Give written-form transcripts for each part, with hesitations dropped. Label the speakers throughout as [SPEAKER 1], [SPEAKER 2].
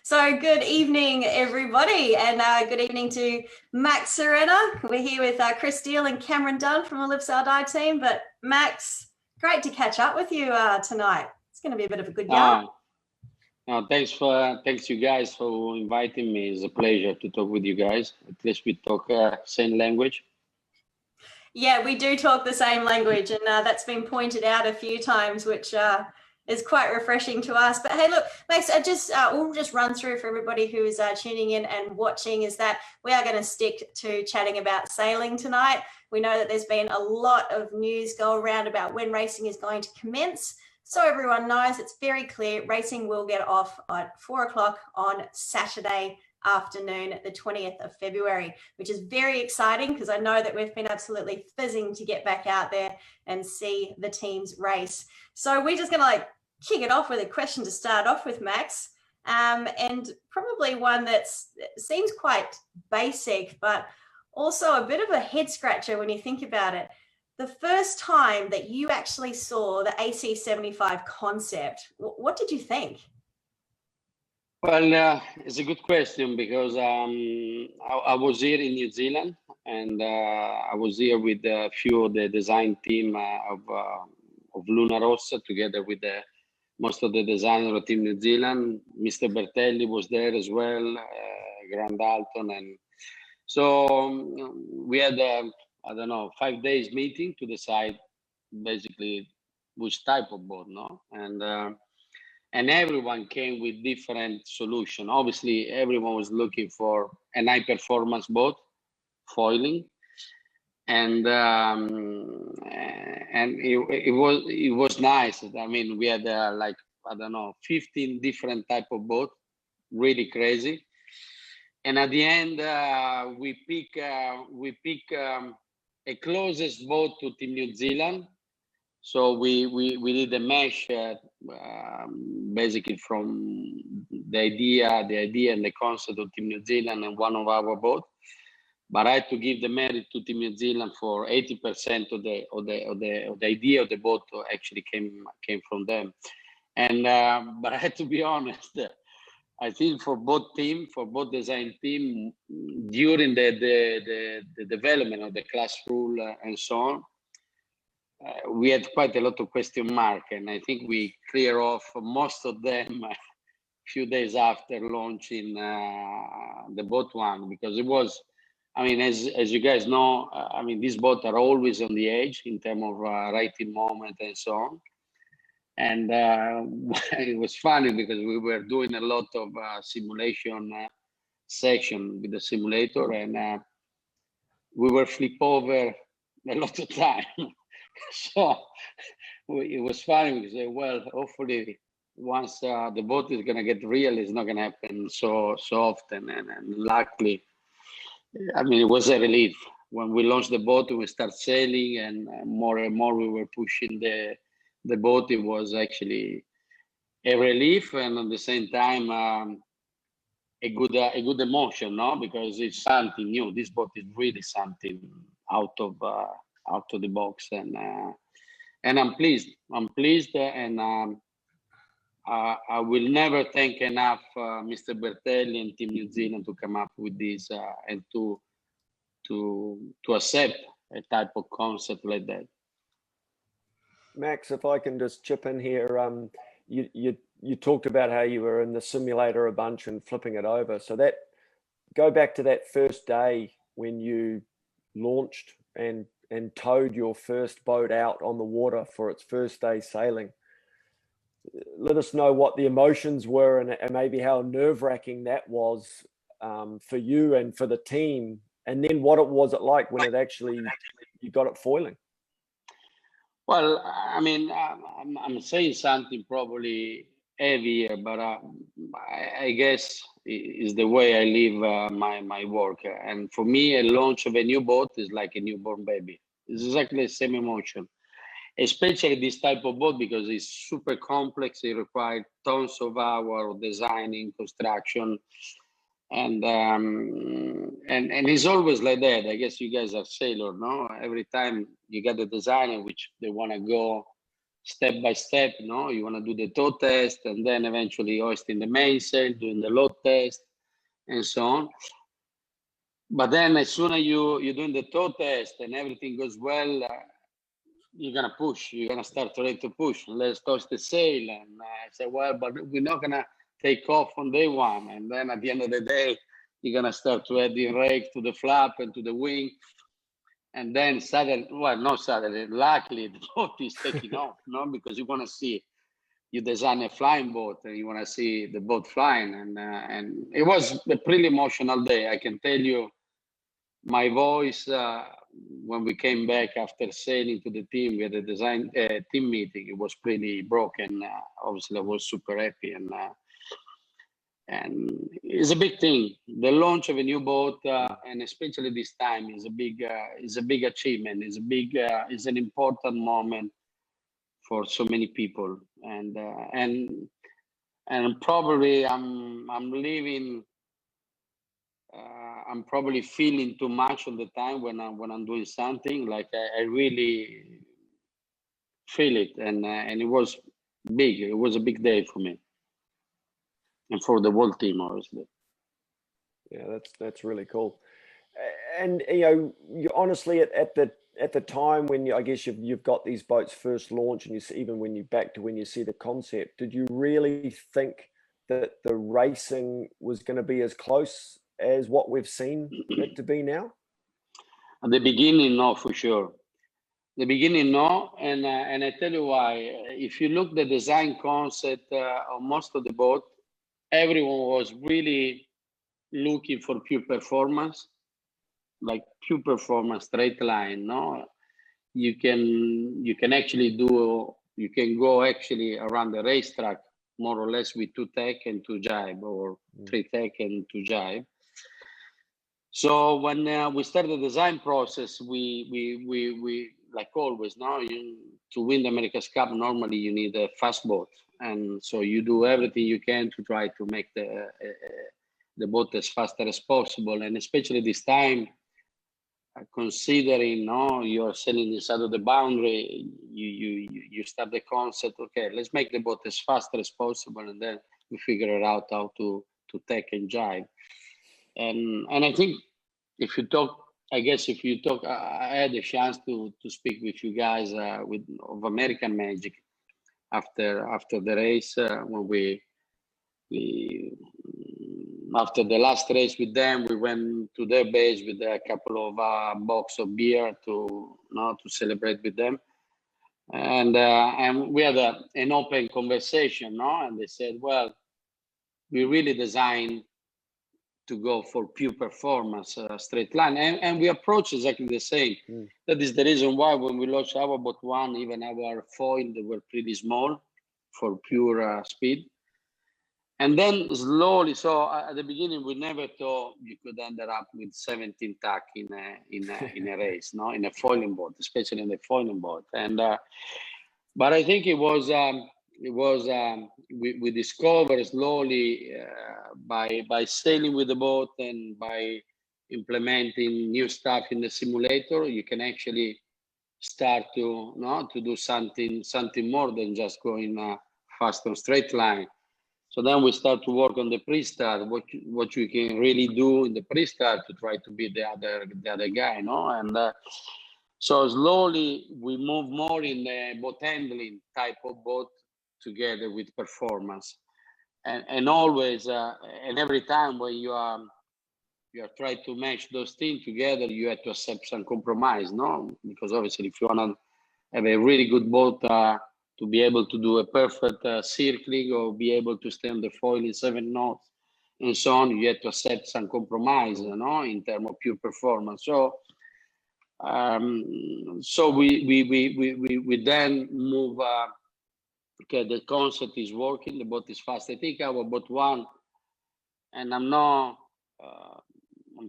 [SPEAKER 1] So good evening, everybody, and good evening to Max Sirena. We're here with Chris Steele and Cameron Dunn from the Lips Our Die team. But Max, great to catch up with you tonight. It's going to be a bit of a good yarn.
[SPEAKER 2] Thanks you guys for inviting me. It's a pleasure to talk with you guys. At least we talk same language.
[SPEAKER 1] Yeah, we do talk the same language, and that's been pointed out a few times, which is quite refreshing to us. But hey, look, Max, we'll just run through for everybody who is tuning in and watching is that we are going to stick to chatting about sailing tonight. We know that there's been a lot of news go around about when racing is going to commence. So everyone knows, it's very clear, racing will get off at 4 o'clock on Saturday afternoon, the 20th of February, which is very exciting because I know that we've been absolutely fizzing to get back out there and see the teams race. So we're just going to kick it off with a question to start off with, Max, and probably one that seems quite basic, but also a bit of a head scratcher when you think about it. The first time that you actually saw the AC75 concept, what did you think?
[SPEAKER 2] Well, it's a good question because I was here in New Zealand, and I was here with a few of the design team of Luna Rossa, together with most of the designers of Team New Zealand. Mr. Bertelli was there as well, Grant Dalton, and so we had 5 days meeting to decide basically which type of boat, no? And everyone came with different solution. Obviously, everyone was looking for a high performance boat, foiling, and it was nice. I mean, we had 15 different type of boat, really crazy. And at the end, we pick a closest boat to Team New Zealand. So we did a mesh basically from the idea and the concept of Team New Zealand and one of our boats. But I had to give the merit to Team New Zealand for 80% of the idea of the boat actually came from them. And but I had to be honest. I think for both design team, during the development of the class rule and so on, we had quite a lot of question mark, and I think we clear off most of them a few days after launching the boat one, because it was, I mean, as you guys know, I mean, these boats are always on the edge in terms of writing moment and so on. And it was funny because we were doing a lot of simulation section with the simulator, and we were flip over a lot of time. So it was funny because, well, hopefully once the boat is going to get real, it's not going to happen so often. And luckily, I mean, it was a relief. When we launched the boat, we start sailing, and more we were pushing the boat. It was actually a relief, and at the same time, a good emotion, no? Because it's something new. This boat is really something out of the box, and I'm pleased, and I will never thank enough Mr. Bertelli and Team New Zealand to come up with this and to accept a type of concept like that.
[SPEAKER 3] Max, if I can just chip in here, you talked about how you were in the simulator a bunch and flipping it over. So that, go back to that first day when you launched and towed your first boat out on the water for its first day sailing. Let us know what the emotions were and maybe how nerve-wracking that was for you and for the team, and then what it was like when it actually you got it foiling.
[SPEAKER 2] Well, I mean, I'm saying something probably heavier, but I guess is the way I live my work. And for me, a launch of a new boat is like a newborn baby. It's exactly the same emotion, especially this type of boat, because it's super complex. It requires tons of hours of designing, construction, and it's always like that. I guess you guys are sailor, no? Every time you get the designer which they want to go step by step. No, you want to do the tow test, and then eventually hoisting the mainsail, doing the load test, and so on. But then as soon as you're doing the tow test and everything goes well, you're gonna push. You're gonna start ready to push. Let's toss the sail. And I said, well, but we're not gonna take off on day one. And then at the end of the day, you're gonna start to add the rake to the flap and to the wing. And then suddenly, well, not suddenly, luckily the boat is taking off, no, because you want to see. You design a flying boat and you want to see the boat flying, and it was a pretty emotional day. I can tell you, my voice when we came back after sailing to the team, we had a design team meeting. It was pretty broken. Obviously, I was super happy, and it's a big thing. The launch of a new boat, and especially this time, is a big achievement. It's an important moment for so many people, and probably I'm living. I'm probably feeling too much all the time when I'm doing something. Like I really feel it, and it was big. It was a big day for me, and for the whole team, obviously.
[SPEAKER 3] Yeah, that's really cool. And you honestly at the time when I guess you've got these boats first launched, and you see, even when you see the concept, did you really think that the racing was going to be as close as what we've seen it to be now?
[SPEAKER 2] At the beginning, no, for sure. The beginning, no, and I tell you why. If you look the design concept of most of the boat, everyone was really looking for pure performance, like pure performance, straight line. No, you can actually you can go actually around the racetrack more or less with 2 tack and 2 jibe, or 3 tack and 2 jibe. So when we started the design process, we like always, no, to win the America's Cup, normally you need a fast boat, and so you do everything you can to try to make the boat as faster as possible, and especially this time, considering you're sailing inside of the boundary, you start the concept. Okay, let's make the boat as fast as possible, and then we figure out how to tack and jibe. And I think if you talk, I had a chance to speak with you guys of American Magic after the race when we after the last race with them, we went to their base with a couple of box of beer to celebrate with them, and we had an open conversation, and they said, well, we really designed to go for pure performance, straight line, and we approach exactly the same. That is the reason why when we launched our boat one, even our foil, they were pretty small for pure speed. And then slowly, so at the beginning, we never thought you could end up with 17 tack in a race, in a foiling boat, especially in the foiling boat. And but I think we discovered slowly by sailing with the boat and by implementing new stuff in the simulator, you can actually start to do something more than just going fast on straight line. So then we start to work on the pre-start, what you can really do in the pre-start to try to beat the other guy, and so slowly we move more in the boat handling type of boat together with performance, and always and every time when you are trying to match those things together, you have to accept some compromise, because obviously if you want to have a really good boat to be able to do a perfect circling or be able to stay on the foil in 7 knots and so on, you have to accept some compromise, in terms of pure performance. So so we then move. Okay, the concept is working. The boat is fast. I think our boat one, and I'm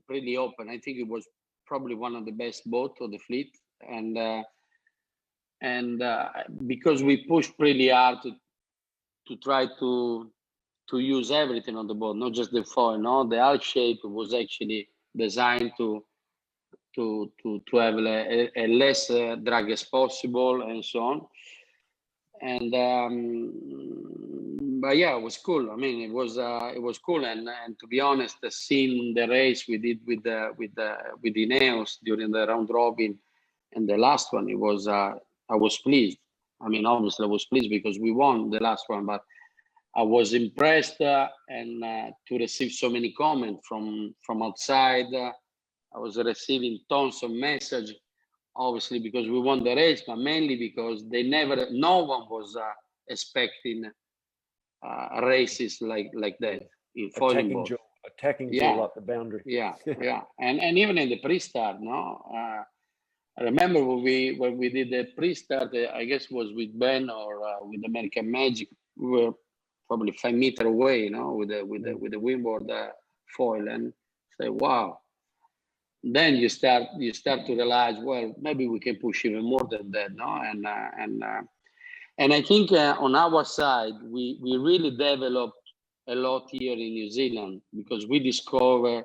[SPEAKER 2] pretty open. I think it was probably one of the best boats of the fleet, and because we pushed pretty hard to try to use everything on the boat, not just the foil. The hull shape was actually designed to have a less drag as possible, and so on. and but yeah, it was cool. I mean, it was cool, and to be honest, seeing the race we did with Ineos during the round robin and the last one, it was I was pleased. I mean, obviously, I was pleased because we won the last one, but I was impressed and to receive so many comments from outside. I was receiving tons of messages, obviously because we won the race, but mainly because no one was expecting races like that in foiling boat.
[SPEAKER 3] Attacking Joel up the boundary.
[SPEAKER 2] Yeah, yeah, and even in the pre-start, no. I remember when we did the pre-start, I guess it was with Ben or with American Magic. We were probably 5 meters away, you know, with the windward foil, and say, wow. Then you start to realize, well, maybe we can push even more than that, no? And I think on our side, we really developed a lot here in New Zealand because we discover,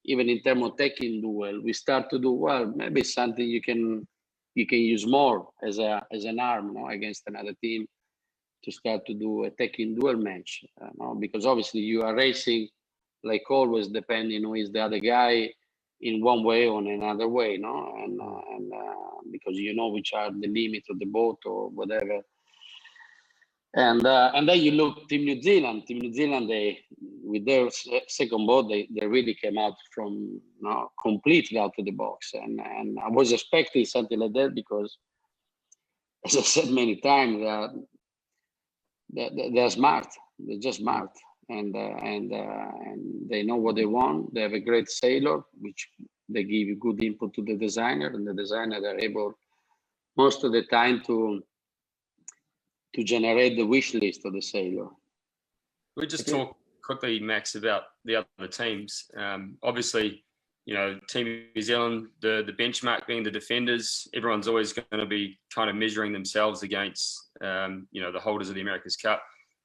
[SPEAKER 2] even in terms of taking duel, we start to do well. Maybe something you can use more as an arm, no, against another team, to start to do a taking duel match, no? Because obviously you are racing, like always, depending who is the other guy in one way or another way, no, and because you know which are the limits of the boat or whatever. And then you look Team New Zealand. Team New Zealand, they with their second boat, they really came out from completely out of the box. And I was expecting something like that because, as I said many times, they're smart. They're just smart, and they know what they want. They have a great sailor, which they give you good input to the designer, and the designer are able most of the time to generate the wish list of the sailor.
[SPEAKER 4] We just talk quickly, Max, about the other teams. Obviously, you know, Team New Zealand, the benchmark being the defenders. Everyone's always going to be kind of measuring themselves against, you know, the holders of the America's Cup.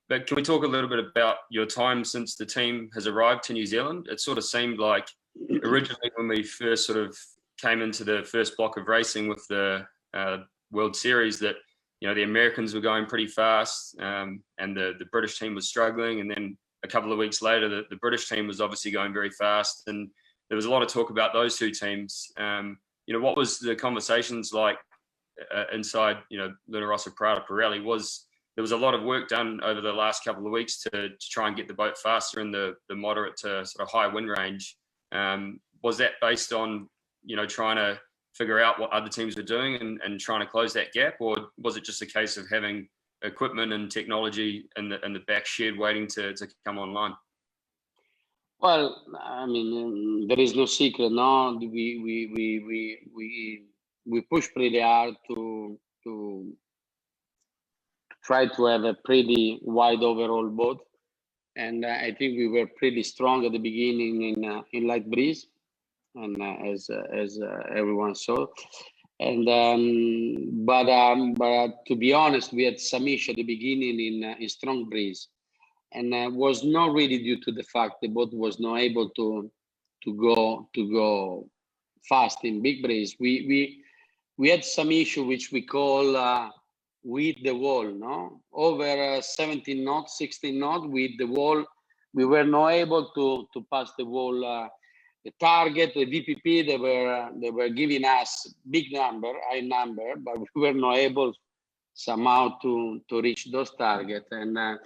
[SPEAKER 4] But can we talk a little bit about your time since the team has arrived to New Zealand? It sort of seemed like originally when we first sort of came into the first block of racing with the World Series that, you know, the Americans were going pretty fast and the British team was struggling. And then a couple of weeks later, the British team was obviously going very fast. And there was a lot of talk about those two teams. You know, what was the conversations like inside, you know, Luna Rossa Prada Pirelli? There was a lot of work done over the last couple of weeks to try and get the boat faster in the moderate to sort of high wind range. Was that based on, you know, trying to figure out what other teams were doing and trying to close that gap, or was it just a case of having equipment and technology in the back shed waiting to come online?
[SPEAKER 2] Well, I mean, there is no secret. No, we push pretty hard to try to have a pretty wide overall boat, and I think we were pretty strong at the beginning in light breeze, and as everyone saw. And but to be honest, we had some issue at the beginning in strong breeze, and was not really due to the fact the boat was not able to go fast in big breeze. We had some issue which we call with the wall, no, over 17 knots, 16 knots with the wall. We were not able to pass the wall. The target, the VPP, they were giving us high number, but we were not able somehow to reach those targets. And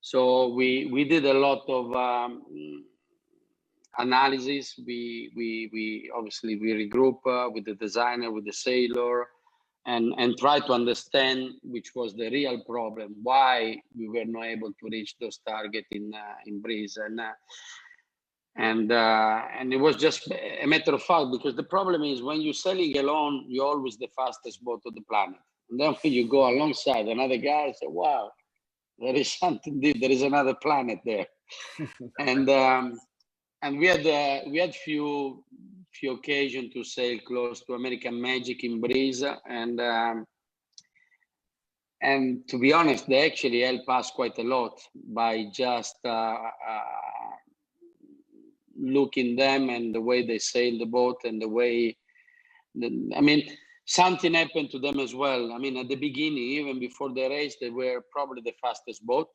[SPEAKER 2] so we did a lot of analysis. We obviously regroup with the designer, with the sailor, and try to understand which was the real problem, why we were not able to reach those targets in breeze. And it was just a matter of fact, because the problem is when you're sailing alone, you're always the fastest boat on the planet. And then when you go alongside another guy, say, wow, there is something, there is another planet there. And we had few occasions to sail close to American Magic in breeze, and to be honest, they actually helped us quite a lot by just looking them and the way they sail the boat and the way, I mean, something happened to them as well. I mean, at the beginning, even before the race, they were probably the fastest boat,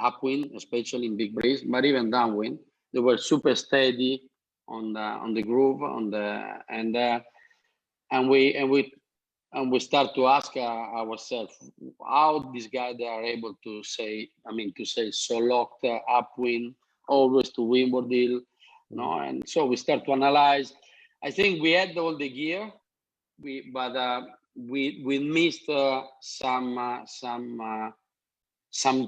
[SPEAKER 2] upwind, especially in big breeze, but even downwind, they were super steady on the groove, and we start to ask ourselves how these guys are able to sail so locked upwind, always to windward hill, and so we start to analyze. I think we had all the gear, but we missed some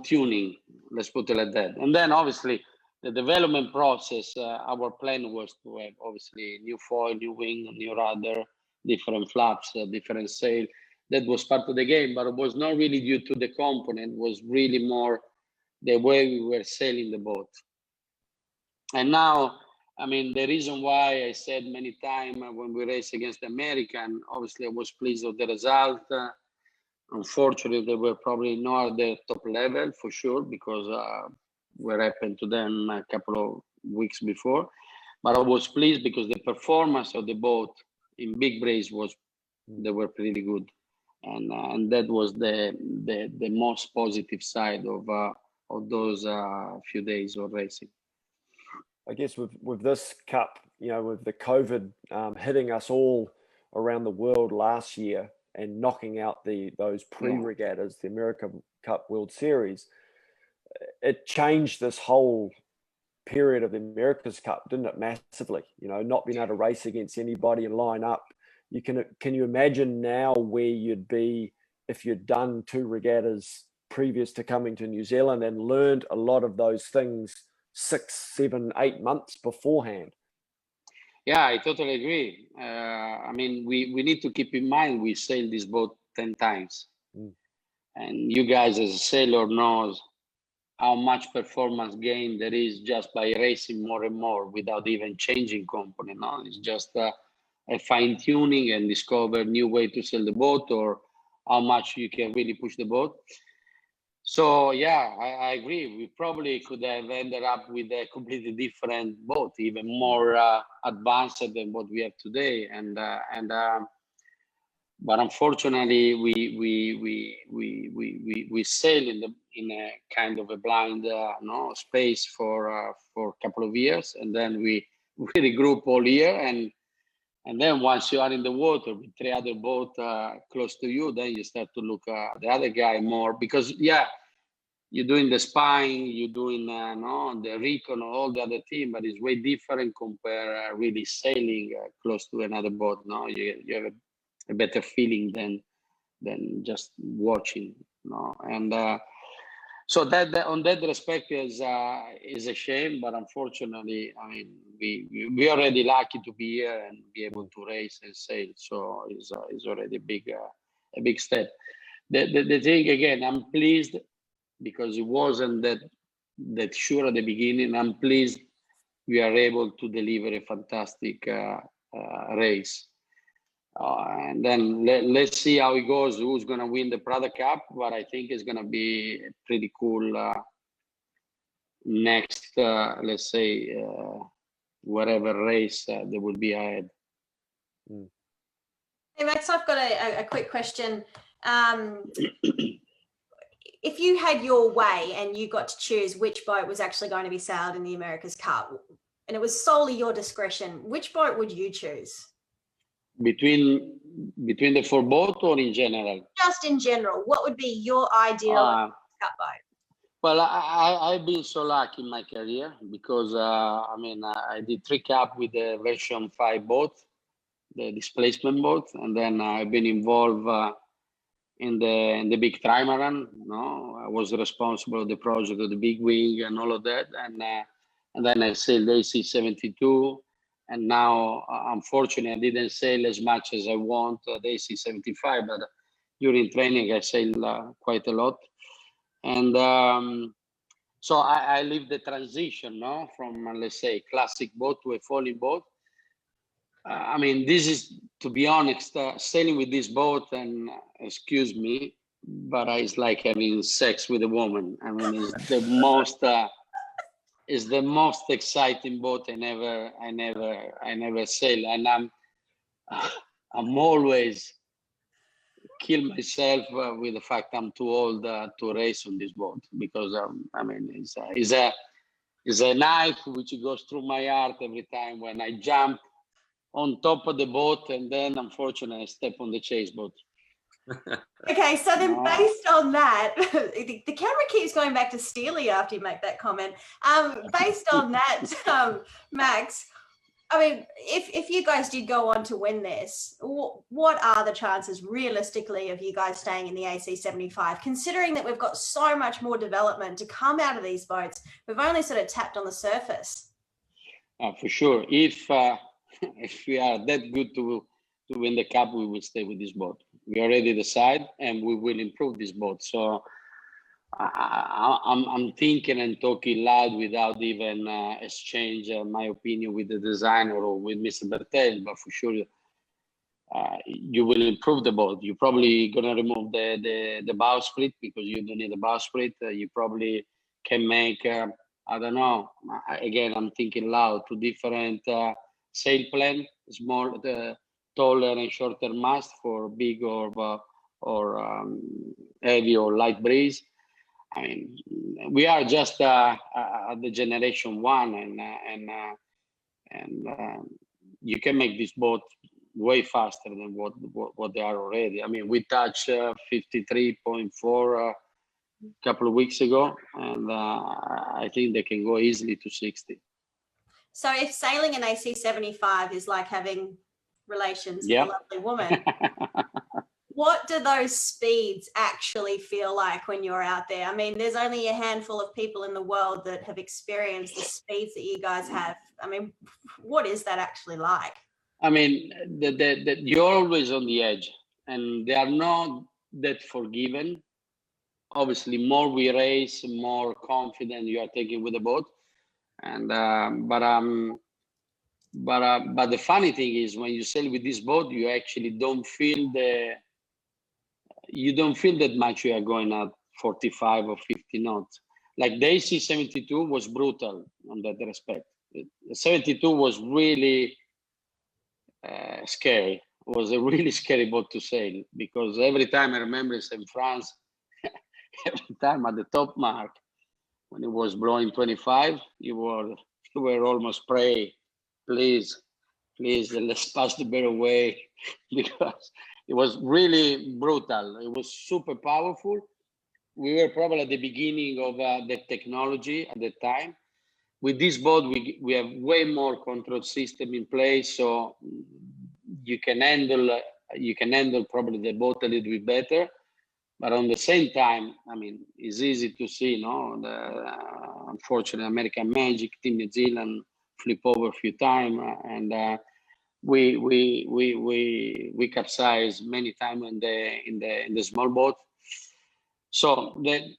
[SPEAKER 2] tuning, let's put it like that. And then obviously the development process, our plan was to have obviously new foil, new wing, new rudder, different flaps, different sail. That was part of the game, but it was not really due to the component. It was really more the way we were sailing the boat. And now, I mean, the reason why I said many times when we raced against American, obviously I was pleased with the result. Unfortunately, they were probably not at the top level for sure, because what happened to them a couple of weeks before. But I was pleased because the performance of the boat in big breeze they were pretty good, and that was the most positive side of those few days of racing.
[SPEAKER 3] I guess with this cup, with the COVID hitting us all around the world last year and knocking out those pre-regattas, the American Cup World Series, it changed this whole period of the America's Cup, didn't it? Massively, not being able to race against anybody and line up. Can you imagine now where you'd be if you'd done 2 regattas previous to coming to New Zealand and learned a lot of those things 6, 7, 8 months beforehand?
[SPEAKER 2] Yeah, I totally agree. I mean, we need to keep in mind we sailed this boat 10 times. And you guys as a sailor knows how much performance gain there is just by racing more and more without even changing component. No? It's just a fine tuning and discover new way to sail the boat, or how much you can really push the boat. So yeah, I agree. We probably could have ended up with a completely different boat, even more advanced than what we have today. But unfortunately, we sail in a kind of a blind space for a couple of years, and then we regroup all year, and then once you are in the water with 3 other boats close to you, then you start to look at the other guy more, because you're doing the spine, you're doing the recon, all the other team, but it's way different compared really sailing close to another boat. No, you have a better feeling than just watching. And so that on that respect is a shame, but unfortunately, I mean, we already lucky to be here and be able to race and sail. So it's already a big step. The thing again, I'm pleased because it wasn't that sure at the beginning. I'm pleased we are able to deliver a fantastic race. And then let's see how it goes, who's going to win the Prada Cup, but I think it's going to be pretty cool next, let's say, whatever race there will be ahead.
[SPEAKER 1] Hey, Max, I've got a quick question. If you had your way and you got to choose which boat was actually going to be sailed in the America's Cup, and it was solely your discretion, which boat would you choose?
[SPEAKER 2] Between the 4 boats or in general?
[SPEAKER 1] Just in general, what would be your ideal Cup boat?
[SPEAKER 2] Well, I've been so lucky in my career because I did 3 Cup with the version 5 boat, the displacement boat, and then I've been involved in the big trimaran. I was responsible for the project of the big wing and all of that, and then I sailed AC-72, and now unfortunately I didn't sail as much as I want the AC-75, but during training I sailed quite a lot, and so I lived the transition, from let's say classic boat to a foiling boat. I mean, this is, to be honest, sailing with this boat, and excuse me, but it's like having sex with a woman. I mean, it's the most exciting boat I never sailed, and I'm always kill myself with the fact I'm too old to race on this boat, because I mean, it's a knife which goes through my heart every time when I jump on top of the boat, and then unfortunately I step on the chase boat.
[SPEAKER 1] Okay, so then based on that, the camera keeps going back to Steely after you make that comment. Based on that, Max, I mean, if you guys did go on to win this, what are the chances realistically of you guys staying in the AC75, considering that we've got so much more development to come out of these boats? We've only sort of tapped on the surface.
[SPEAKER 2] For sure. If we are that good to win the cup, we will stay with this boat. We already decided, and we will improve this boat. So I'm thinking and talking loud without even exchange my opinion with the designer or with Mr. Bertel, but for sure you will improve the boat. You're probably gonna remove the bow split, because you don't need a bow split. You probably can make I don't know. Again, I'm thinking loud. 2 different sail plan: small, taller and shorter mast for big or heavy or light breeze. I mean, we are just the generation 1, and you can make this boat way faster than what they are already. I mean, we touched 53.4 a couple of weeks ago, and I think they can go easily to 60.
[SPEAKER 1] So if sailing an AC75 is like having relations with a lovely woman, what do those speeds actually feel like when you're out there? I mean, there's only a handful of people in the world that have experienced the speeds that you guys have. I mean, what is that actually like?
[SPEAKER 2] I mean, you're always on the edge, and they are not that forgiving. Obviously, more we race, more confident you are taking with the boat. And but the funny thing is, when you sail with this boat, you actually don't feel that much. You are going at 45 or 50 knots. Like the AC72 was brutal on that respect. The 72 was really scary. It was a really scary boat to sail, because every time I remember in France, every time at the top mark, when it was blowing 25, you were almost pray, please, let's pass the better way, because it was really brutal. It was super powerful. We were probably at the beginning of the technology at the time. With this boat, we have way more control system in place, so you can handle probably the boat a little bit better. But on the same time, I mean, it's easy to see, no? Unfortunately, American Magic, Team New Zealand flip over a few times, and we capsize many times in the small boat. So they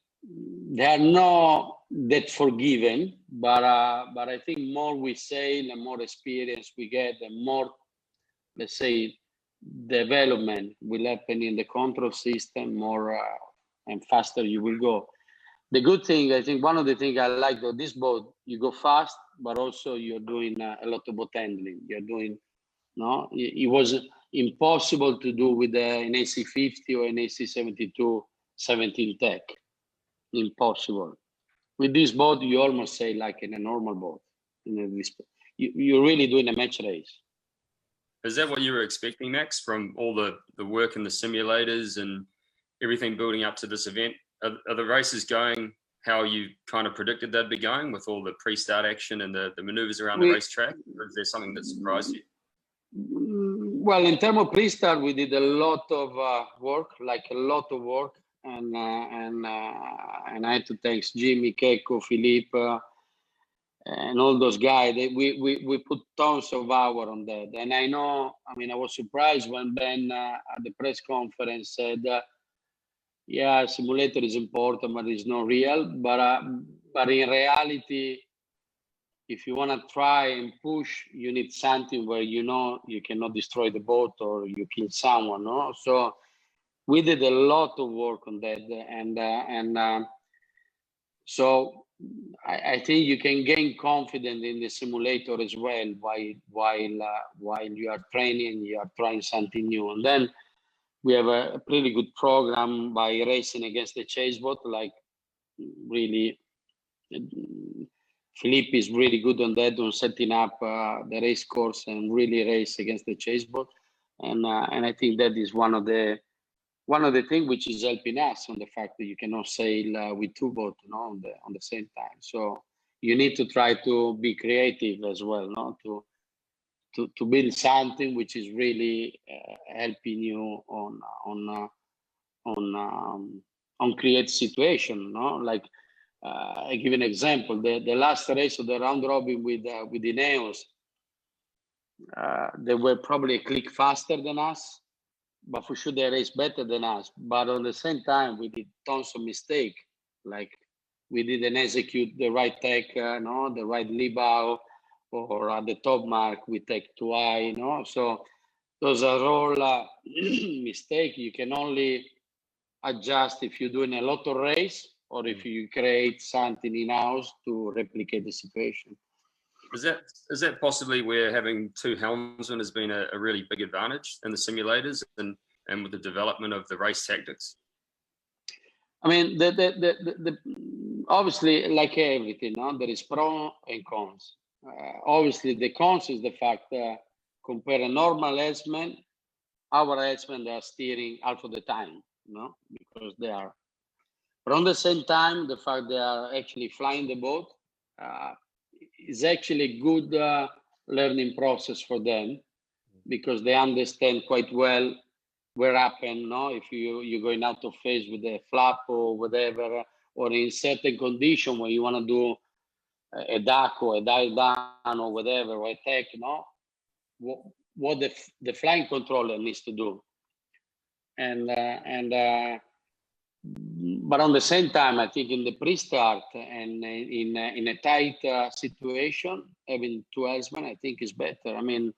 [SPEAKER 2] are not that forgiving, but I think more we sail and more experience we get, and more, let's say, development will happen in the control system, more and faster you will go. The good thing, I think, one of the things I like of this boat, you go fast, but also you're doing a lot of boat handling. You're doing, no, it was impossible to do with an AC50 or an AC72 17 tech. Impossible. With this boat, you almost say like in a normal boat. You're really doing a match race.
[SPEAKER 4] Is that what you were expecting, Max, from all the work in the simulators and everything building up to this event? Are the races going how you kind of predicted they'd be going, with all the pre-start action and the maneuvers around the racetrack? Or is there something that surprised you?
[SPEAKER 2] Well, in terms of pre-start, we did a lot of work, and I had to thank Jimmy, Keiko, Philippe, and all those guys. We put tons of hour on that. And I know, I mean, I was surprised when Ben at the press conference said, yeah, simulator is important, but it's not real. But in reality, if you want to try and push, you need something where you know you cannot destroy the boat or you kill someone. No? So we did a lot of work on that, and so I think you can gain confidence in the simulator as well while you are training, you are trying something new. And then we have a pretty good program by racing against the chasebot. Like really, Philippe is really good on that, on setting up the race course and really race against the chasebot. And I think that is one of the things which is helping us on the fact that you cannot sail with two boats, on the same time. So you need to try to be creative as well, to build something which is really helping you on create situation. Like I give an example: the last race of the round robin with the Ineos, they were probably a click faster than us, but for sure they raced better than us. But on the same time, we did tons of mistake. Like we didn't execute the right tech, the right libau, or at the top mark we take too high, So those are all mistake. You can only adjust if you're doing a lot of race or if you create something in-house to replicate the situation.
[SPEAKER 4] Is that possibly where having two helmsmen has been a really big advantage in the simulators and with the development of the race tactics?
[SPEAKER 2] I mean, the obviously, like everything, there is pros and cons. Obviously, the cons is the fact that compare a normal helmsman, our helmsmen, they are steering half of the time, because they are. But on the same time, the fact they are actually flying the boat is actually a good learning process for them, because they understand quite well where happen, if you're going out of phase with the flap or whatever, or in certain condition where you want to do a duck or a dive down or whatever, or a tech, what the flying controller needs to do. But on the same time, I think in the pre-start and in a tight situation, having two helmsmen, I think is better. I mean,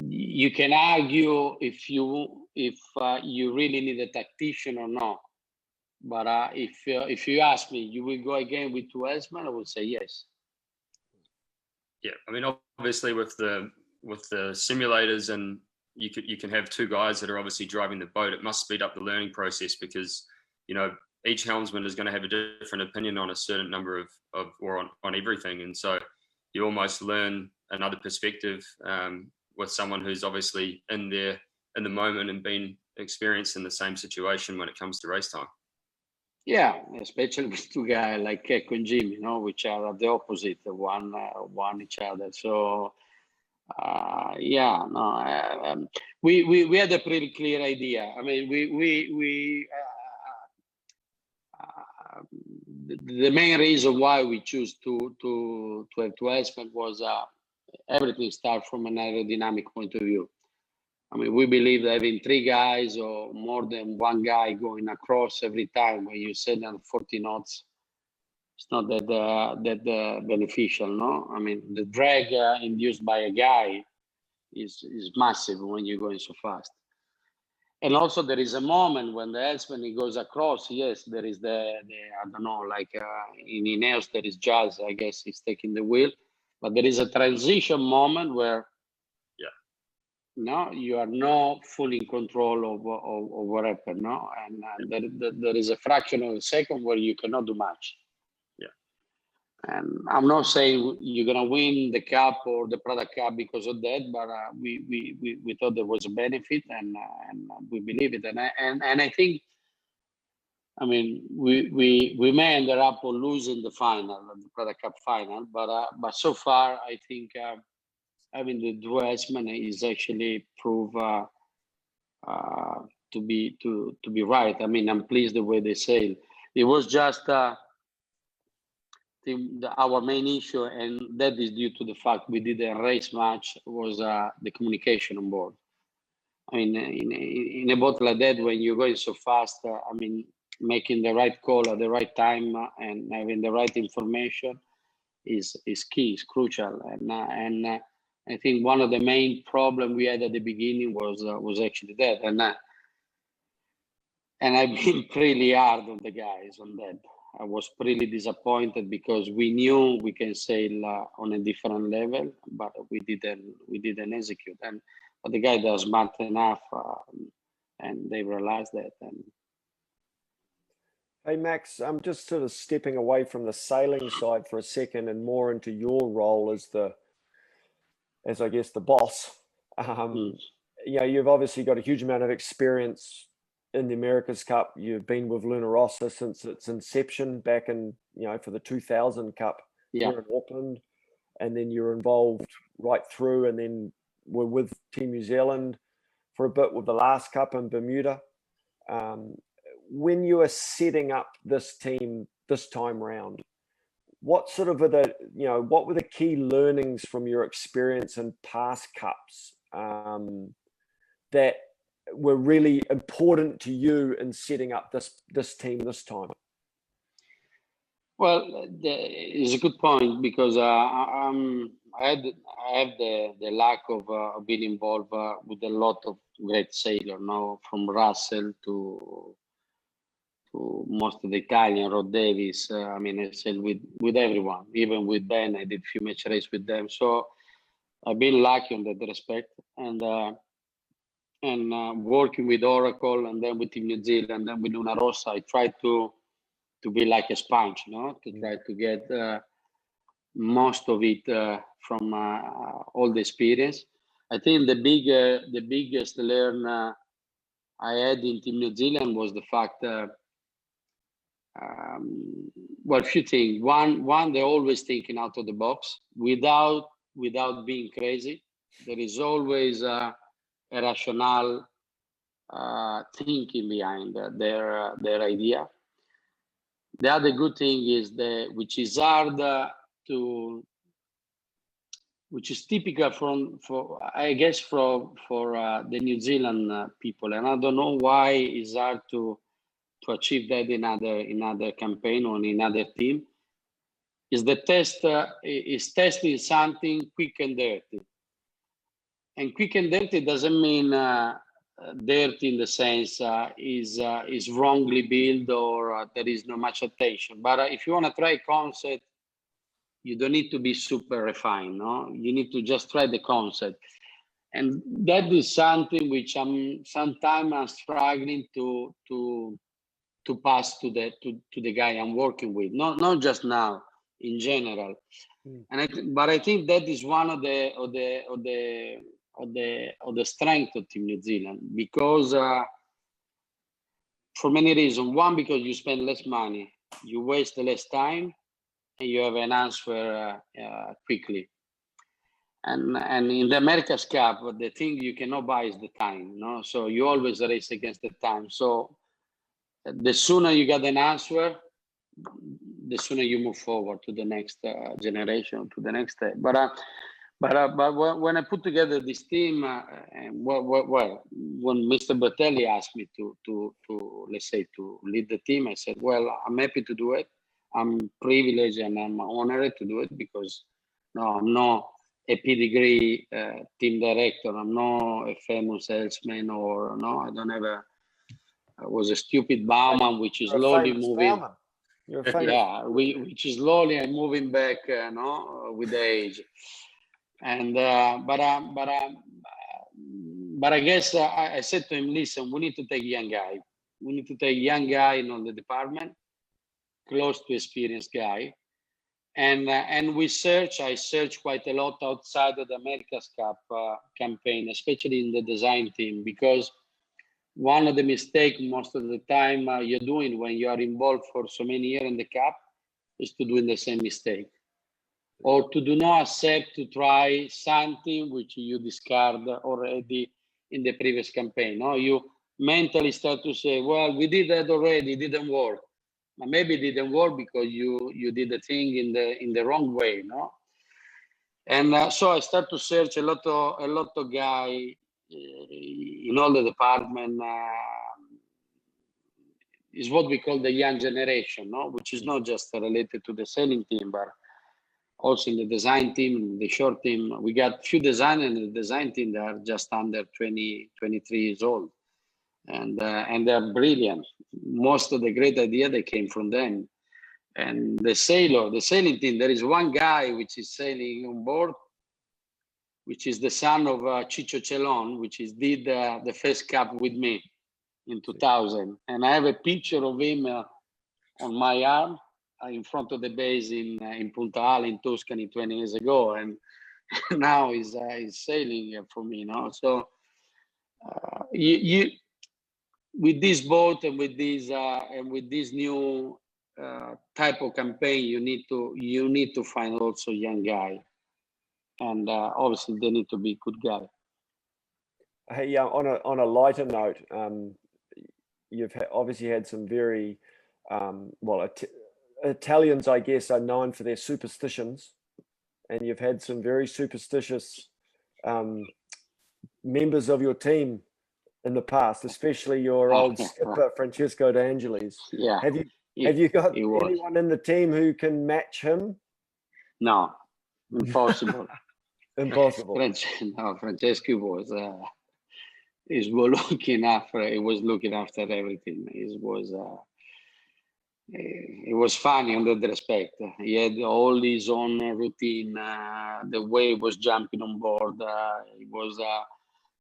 [SPEAKER 2] you can argue if you really need a tactician or not. But if you ask me, you will go again with two helmsmen, I would say yes.
[SPEAKER 4] Yeah, I mean, obviously with the simulators, and you can have two guys that are obviously driving the boat. It must speed up the learning process because each helmsman is going to have a different opinion on a certain number of or on everything, and so you almost learn another perspective with someone who's obviously in the moment and been experienced in the same situation when it comes to race time.
[SPEAKER 2] Yeah, especially with two guys like Keck and Jimmy, which are the opposite, one each other. So we had a pretty clear idea. I mean, the main reason why we choose to have two helmsmen was everything starts from an aerodynamic point of view. I mean, we believe that having three guys or more than one guy going across every time when you set down 40 knots, it's not that beneficial, no? I mean, the drag induced by a guy is massive when you're going so fast. And also there is a moment when the helmsman goes across. Yes, there is the I don't know, like in Ineos there is Jazz, I guess he's taking the wheel, but there is a transition moment where you are not fully in control of what happened, and there is a fraction of a second where you cannot do much.
[SPEAKER 4] Yeah.
[SPEAKER 2] And I'm not saying you're gonna win the cup or the Prada Cup because of that, but we thought there was a benefit, and we believe it, and I think, I mean, we may end up losing the final, the Prada Cup final, but so far I think having the dual helmsman is actually prove to be right. I mean, I'm pleased the way they sail. It was just our main issue, and that is due to the fact we did a race match, was the communication on board. I mean, in a boat like that, when you're going so fast, I mean, making the right call at the right time and having the right information is key, is crucial, and I think one of the main problems we had at the beginning was actually that, and I've been pretty hard on the guys on that. I was pretty disappointed because we knew we can sail on a different level, but we didn't execute. And but the guys are smart enough, and they realized that. And
[SPEAKER 3] hey Max, I'm just sort of stepping away from the sailing side for a second and more into your role as I guess the boss. You know, you've obviously got a huge amount of experience in the America's Cup. You've been with Luna Rossa since its inception back in, you know, for the 2000 Cup here in Auckland, and then you're involved right through, and then we're with Team New Zealand for a bit with the last Cup in Bermuda. When you are setting up this team this time round, what sort of what were the key learnings from your experience in past Cups that were really important to you in setting up this team this time?
[SPEAKER 2] Well, it's a good point because I have the luck of being involved with a lot of great sailors, from Russell to most of the Italian, Rod Davis. I mean, I sailed with everyone, even with Ben. I did few match race with them, so I've been lucky in that respect. And working with Oracle, and then with Team New Zealand, and then with Luna Rossa, I tried to be like a sponge, to try to get most of it from all the experience. I think the biggest learn I had in Team New Zealand was the fact, well, a few things. One, they're always thinking out of the box without being crazy. There is always a rational thinking behind their idea. The other good thing is which is hard which is typical for the New Zealand people, and I don't know why it's hard to achieve that in other campaign or in other team. Is the test is testing something quick and dirty, and quick and dirty doesn't mean dirty in the sense is wrongly built or there is not much attention. But if you want to try a concept, you don't need to be super refined. No, you need to just try the concept, and that is something which sometimes I'm struggling to pass to the guy I'm working with. Not just now, in general. But I think that is one of the strength of Team New Zealand, because for many reasons. One, because you spend less money, you waste less time, and you have an answer quickly. And in the America's Cup, the thing you cannot buy is the time. So you always race against the time. So the sooner you get an answer, the sooner you move forward to the next generation, to the next step. But when I put together this team, when Mr. Bertelli asked me to let's say to lead the team, I said, well, I'm happy to do it. I'm privileged and I'm honored to do it, because I'm not a pedigree team director. I'm not a famous salesman, or I don't have I was a stupid bowman, which is slowly moving.
[SPEAKER 3] You're a famous.
[SPEAKER 2] Which is slowly I'm moving back, with the age. And but I guess I said to him, listen, we need to take young guy. We need to take young guy in the department, close to experienced guy. And I search quite a lot outside of the America's Cup campaign, especially in the design team, because one of the mistakes most of the time you're doing when you are involved for so many years in the Cup is to do the same mistake, or to do not accept to try something which you discard already in the previous campaign. You mentally start to say, well, we did that already, it didn't work. Maybe it didn't work because you did the thing in the wrong way, And so I start to search a lot of guy in all the department. Is what we call the young generation, which is not just related to the sailing team, but also in the design team, the short team. We got few designers in the design team that are just under 20, 23 years old. And they're brilliant. Most of the great ideas, they came from them. And the sailing team, there is one guy which is sailing on board, which is the son of Ciccio Celon, which did the first cup with me in 2000. And I have a picture of him on my arm in front of the base in Punta Ala in Tuscany 20 years ago. And now he's sailing for me, So you with this boat and with this new type of campaign, you need to find also young guy, and obviously they need to be good guy.
[SPEAKER 3] Hey, on a lighter note, you've obviously had some very Italians, I guess, are known for their superstitions, and you've had some very superstitious members of your team in the past, especially your old skipper Francesco De Angelis.
[SPEAKER 2] Yeah.
[SPEAKER 3] Have you got anyone in the team who can match him?
[SPEAKER 2] No, impossible.
[SPEAKER 3] Impossible.
[SPEAKER 2] Francesco was looking after. He was looking after everything. It was funny in that respect. He had all his own routine. The way he was jumping on board, he was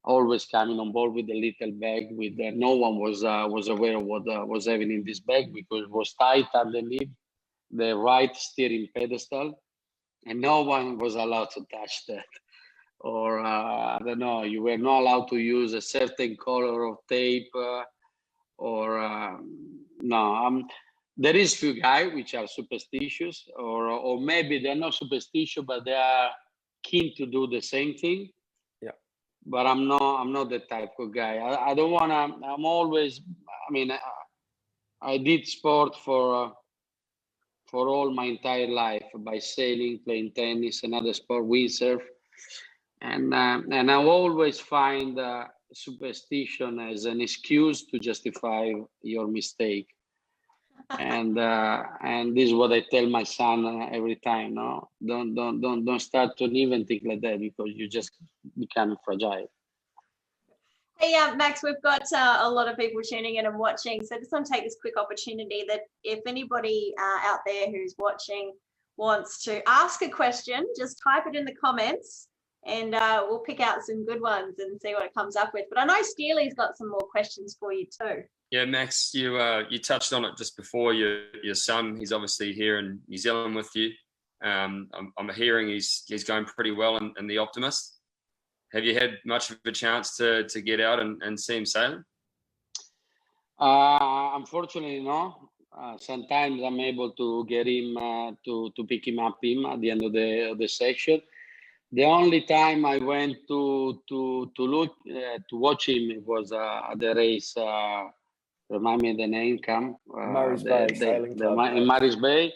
[SPEAKER 2] always coming on board with a little bag. With no one was aware of what was having in this bag, because it was tight underneath the right steering pedestal, and no one was allowed to touch that. Or I don't know, you were not allowed to use a certain color of tape, there is few guys which are superstitious, or maybe they're not superstitious, but they are keen to do the same thing.
[SPEAKER 3] Yeah.
[SPEAKER 2] But I'm not the type of guy. I don't want to. I'm always. I mean, I did sport for all my entire life, by sailing, playing tennis, and other sport, windsurf, and I always find superstition as an excuse to justify your mistake. And this is what I tell my son every time. No, don't start to even think like that, because you just become fragile.
[SPEAKER 1] Hey, Max, we've got a lot of people tuning in and watching, so I just want to take this quick opportunity that if anybody out there who's watching wants to ask a question, just type it in the comments, and we'll pick out some good ones and see what it comes up with. But I know Steely's got some more questions for you too.
[SPEAKER 4] Yeah, Max, you touched on it just before. Your son, he's obviously here in New Zealand with you. I'm hearing he's going pretty well in the Optimist. Have you had much of a chance to get out and see him sailing?
[SPEAKER 2] Unfortunately, no. Sometimes I'm able to get him to pick him up at the end of the section. The only time I went to watch him, it was at the race. Remind me the name, Cam.
[SPEAKER 3] Murray's Bay Sailing Club.
[SPEAKER 2] In Murray's Bay,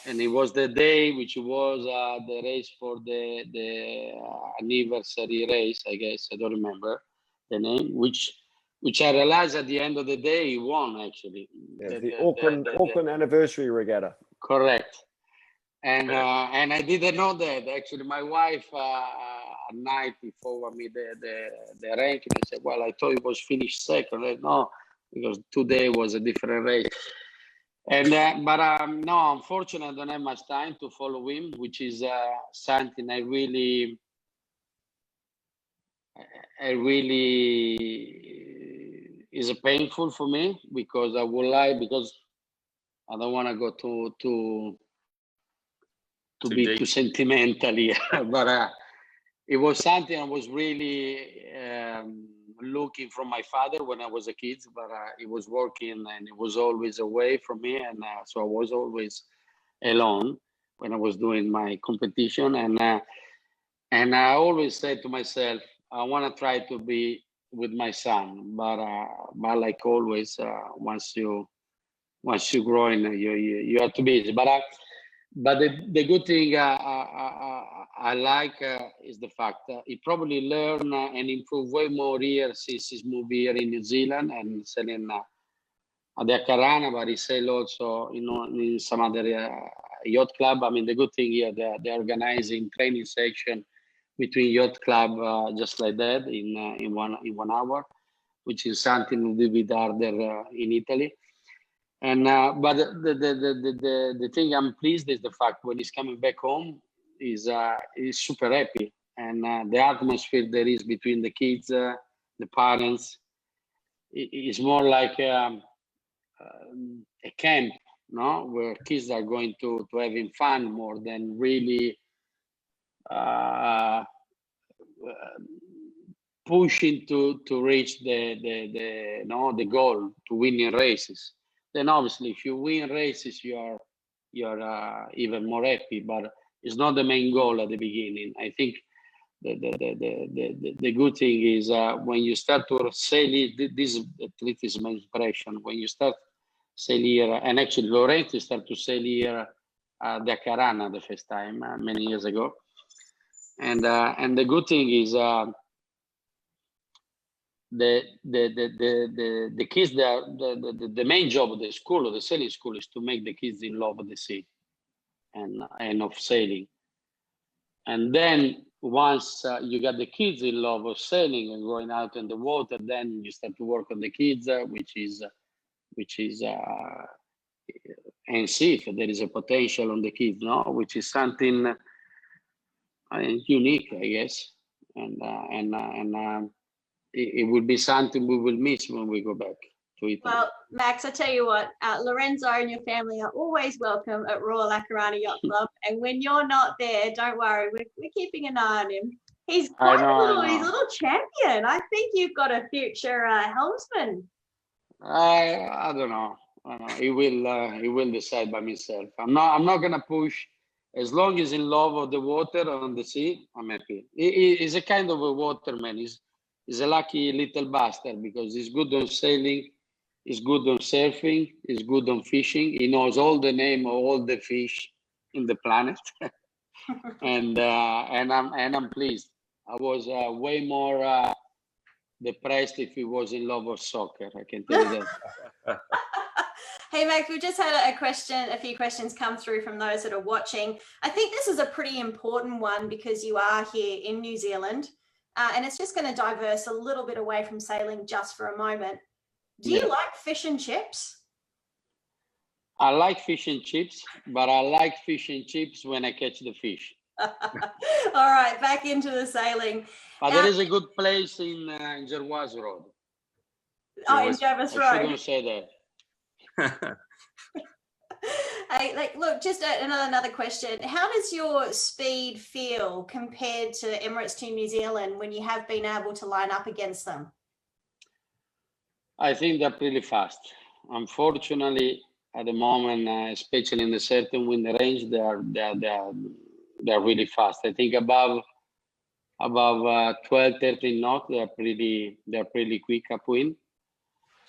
[SPEAKER 2] and it was the day which was the race for the anniversary race. I guess I don't remember the name. Which I realized at the end of the day he won, actually.
[SPEAKER 3] Yeah, the Auckland anniversary regatta.
[SPEAKER 2] Correct. And I didn't know that, actually. My wife at night forwarded me the ranking. I said, well, I thought it was finished second. I said, no, because today was a different race. And no, unfortunately, I don't have much time to follow him, which is something I really is painful for me, because I would like, because I don't want to go to be too sentimental here, but it was something I was really looking from my father when I was a kid, but he was working and he was always away from me, and so I was always alone when I was doing my competition, and I always said to myself, I want to try to be with my son, but like always, once you grow in, you have to be. But the good thing I like is the fact that he probably learned and improved way more here since his move here in New Zealand and sailing at the Carana, but he sailed also, in some other yacht club. I mean, the good thing here, they're organizing training section between yacht club just like that in 1 hour, which is something a little bit harder in Italy. And but the thing I'm pleased is the fact when he's coming back home, he's super happy, and the atmosphere there is between the kids, the parents, is more like a camp, no, where kids are going to having fun more than really pushing to reach the goal to winning races. Then obviously, if you win races, you're even more happy. But it's not the main goal at the beginning. I think the good thing is when you start to sail it. This is my impression. When you start sail here, and actually Lorenzo started to sail here the Carana the first time many years ago, and the good thing is. The kids, the main job of the school, of the sailing school, is to make the kids in love with the sea and of sailing. And then once you got the kids in love of sailing and going out in the water, then you start to work on the kids, which is and see if there is a potential on the kids, no, which is something unique, I guess, and it will be something we will miss when we go back to Italy.
[SPEAKER 1] Well, Max, I tell you what, Lorenzo and your family are always welcome at Royal Acarana Yacht Club. And when you're not there, don't worry, we're keeping an eye on him. He's quite he's a little champion. I think you've got a future helmsman.
[SPEAKER 2] I don't know. He will decide by himself. I'm not gonna push. As long as he's in love of the water on the sea, I'm happy. He's a kind of a waterman. He's a lucky little bastard because he's good on sailing, he's good on surfing, he's good on fishing. He knows all the name of all the fish in the planet, and I'm pleased. I was way more depressed if he was in love with soccer. I can tell you that.
[SPEAKER 1] Hey, Max, we've just had a few questions come through from those that are watching. I think this is a pretty important one because you are here in New Zealand. And it's just going to diverse a little bit away from sailing just for a moment. Do you like fish and chips?
[SPEAKER 2] I like fish and chips, but I like fish and chips when I catch the fish.
[SPEAKER 1] All right, back into the sailing.
[SPEAKER 2] But there is a good place in Gervais Road.
[SPEAKER 1] Oh, in Jervis Road.
[SPEAKER 2] I shouldn't say that.
[SPEAKER 1] Hey, look, just another question. How does your speed feel compared to Emirates Team New Zealand when you have been able to line up against them?
[SPEAKER 2] I think they're pretty fast. Unfortunately, at the moment, especially in the certain wind range, they're really fast. I think above 12, 13 knots, they're pretty quick upwind.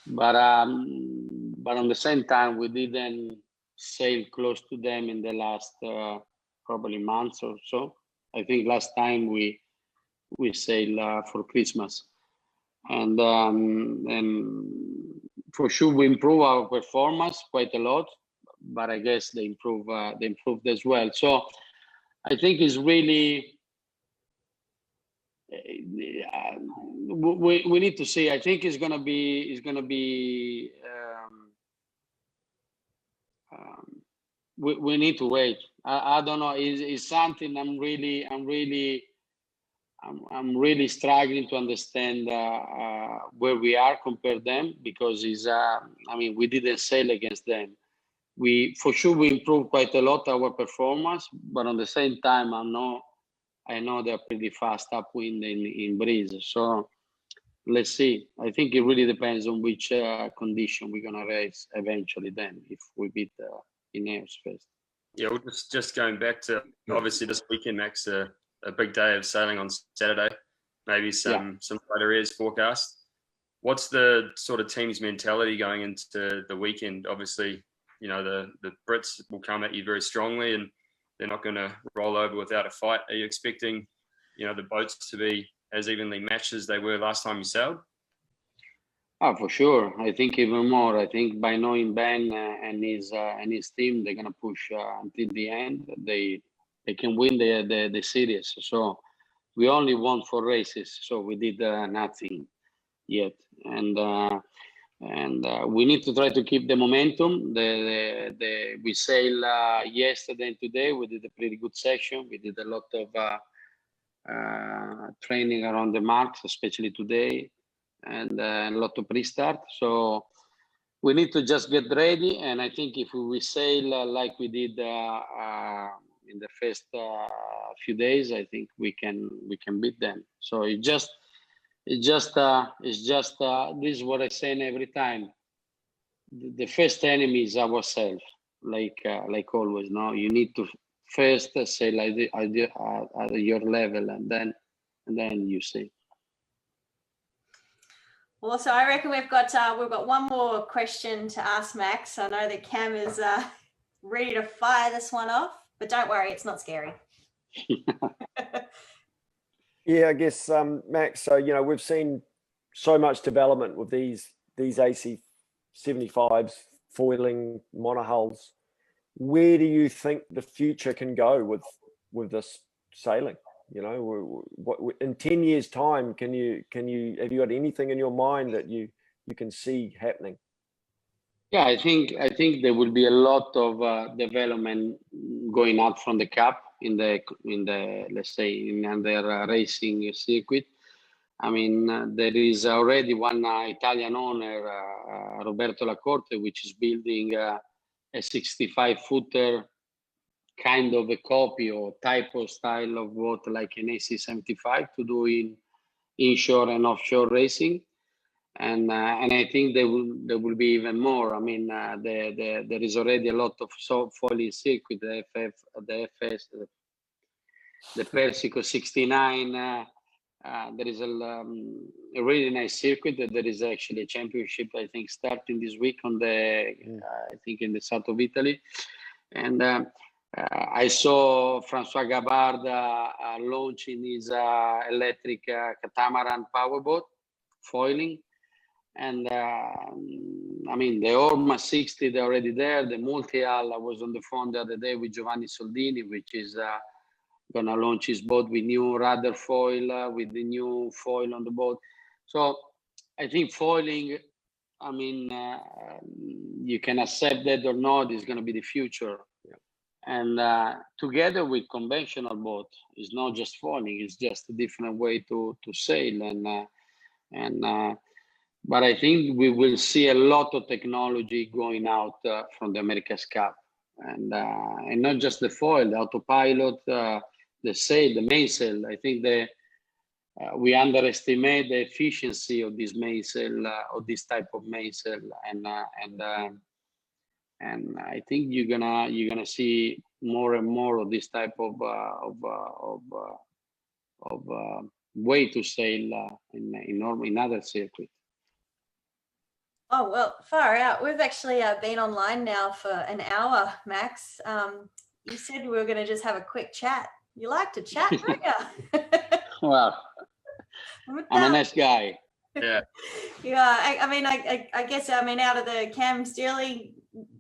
[SPEAKER 2] But on the same time, we didn't sail close to them in the last probably months or so. I think last time we sailed for Christmas, and for sure we improve our performance quite a lot. But I guess they improved as well. So I think it's really. We need to see. I think it's gonna be. We need to wait. I don't know. It's something I'm really struggling to understand where we are compared to them because we didn't sail against them. We improved quite a lot our performance, but on the same time, I know they're pretty fast upwind in breeze. So let's see. I think it really depends on which condition we're gonna race eventually. Then, if we beat Ineos first.
[SPEAKER 4] Yeah, well, just going back to obviously this weekend, Max, a big day of sailing on Saturday. Maybe some light areas forecast. What's the sort of team's mentality going into the weekend? Obviously, you know the Brits will come at you very strongly, and they're not going to roll over without a fight. Are you expecting, the boats to be as evenly matched as they were last time you sailed?
[SPEAKER 2] Oh, for sure. I think even more. I think by knowing Ben and his team, they're gonna push until the end. They can win the series. So we only won 4 races. So we did nothing yet. And and we need to try to keep the momentum. We sailed yesterday and today. We did a pretty good session. We did a lot of training around the marks, especially today, and a lot of pre-start. So we need to just get ready. And I think if we sail like we did in the first few days, I think we can beat them. So this is what I say every time. The first enemy is ourselves, like always. No, you need to first say like at your level, and then you see.
[SPEAKER 1] Well, so I reckon we've got one more question to ask Max. I know that Cam is ready to fire this one off, but don't worry, it's not scary.
[SPEAKER 3] Yeah, I guess Max. So we've seen so much development with these AC 75s foiling monohulls. Where do you think the future can go with this sailing? What in 10 years' time have you got anything in your mind that you can see happening?
[SPEAKER 2] Yeah, I think there will be a lot of development going out from the cap in the let's say in their racing circuit. I mean, there is already one Italian owner, Roberto Lacorte, which is building a 65-footer kind of a copy or type of style of boat like an AC-75 to do in inshore and offshore racing. And I think there will be even more. I mean, there is already a lot of foiling circuit, the FS, the Persico 69. There is a really nice circuit. There is actually a championship, I think, starting this week on I think in the south of Italy. And I saw Francois Gabard launching his electric catamaran powerboat foiling. And I mean, the Orma 60, they're already there. The multi-hull, I was on the phone the other day with Giovanni Soldini, which is going to launch his boat with new rudder foil, with the new foil on the boat. So I think foiling, I mean, you can accept that or not, is going to be the future. Yeah. And together with conventional boat, it's not just foiling, it's just a different way to sail. But I think we will see a lot of technology going out from the America's Cup, and not just the foil, the autopilot, the sail, the mainsail. I think we underestimate the efficiency of this mainsail, of this type of mainsail, and I think you're gonna see more and more of this type of way to sail in other circuits.
[SPEAKER 1] Oh, well, far out. We've actually been online now for an hour, Max. You said we were going to just have a quick chat. You like to chat, don't you?
[SPEAKER 2] Well, I'm a nice guy.
[SPEAKER 4] Yeah.
[SPEAKER 1] Yeah. I guess, out of the Cam Steely,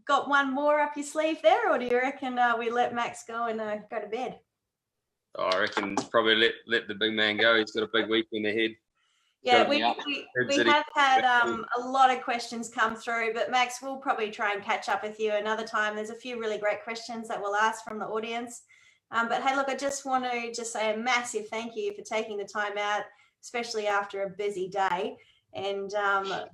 [SPEAKER 1] got one more up your sleeve there, or do you reckon we let Max go and go to bed?
[SPEAKER 4] Oh, I reckon probably let the big man go. He's got a big week in ahead.
[SPEAKER 1] Yeah, we have had a lot of questions come through, but Max, we'll probably try and catch up with you another time. There's a few really great questions that we'll ask from the audience. But hey, look, I just want to say a massive thank you for taking the time out, especially after a busy day. And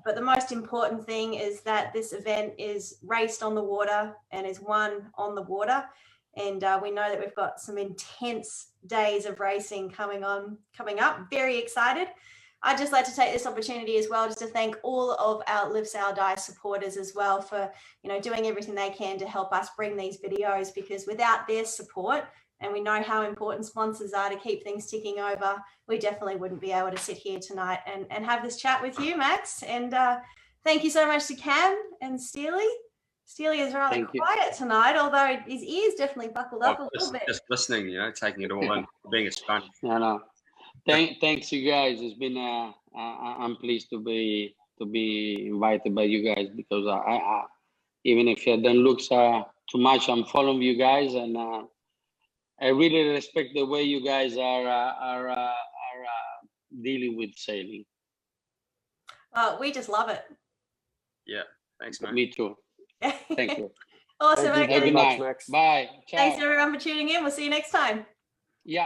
[SPEAKER 1] but the most important thing is that this event is raced on the water and is won on the water. And we know that we've got some intense days of racing coming up. Very excited. I'd just like to take this opportunity as well just to thank all of our Live Sail Die supporters as well for, doing everything they can to help us bring these videos, because without their support, and we know how important sponsors are to keep things ticking over, we definitely wouldn't be able to sit here tonight and have this chat with you, Max. And thank you so much to Cam and Steely. Steely is rather quiet tonight, although his ears definitely buckled up a little bit.
[SPEAKER 4] Just listening, taking it all in, being a sponge.
[SPEAKER 2] No. Thanks you guys. It's been I'm pleased to be invited by you guys, because I even if it doesn't look too much, I'm following you guys, and I really respect the way you guys are dealing with sailing.
[SPEAKER 1] We just love it.
[SPEAKER 4] Yeah. Thanks, man.
[SPEAKER 2] Me too. Thank you.
[SPEAKER 1] Awesome.
[SPEAKER 3] Thank you
[SPEAKER 1] Okay.
[SPEAKER 3] very
[SPEAKER 2] Good
[SPEAKER 3] much,
[SPEAKER 2] night.
[SPEAKER 3] Max.
[SPEAKER 2] Bye. Ciao.
[SPEAKER 1] Thanks everyone for tuning in. We'll see you next time.
[SPEAKER 2] Yeah.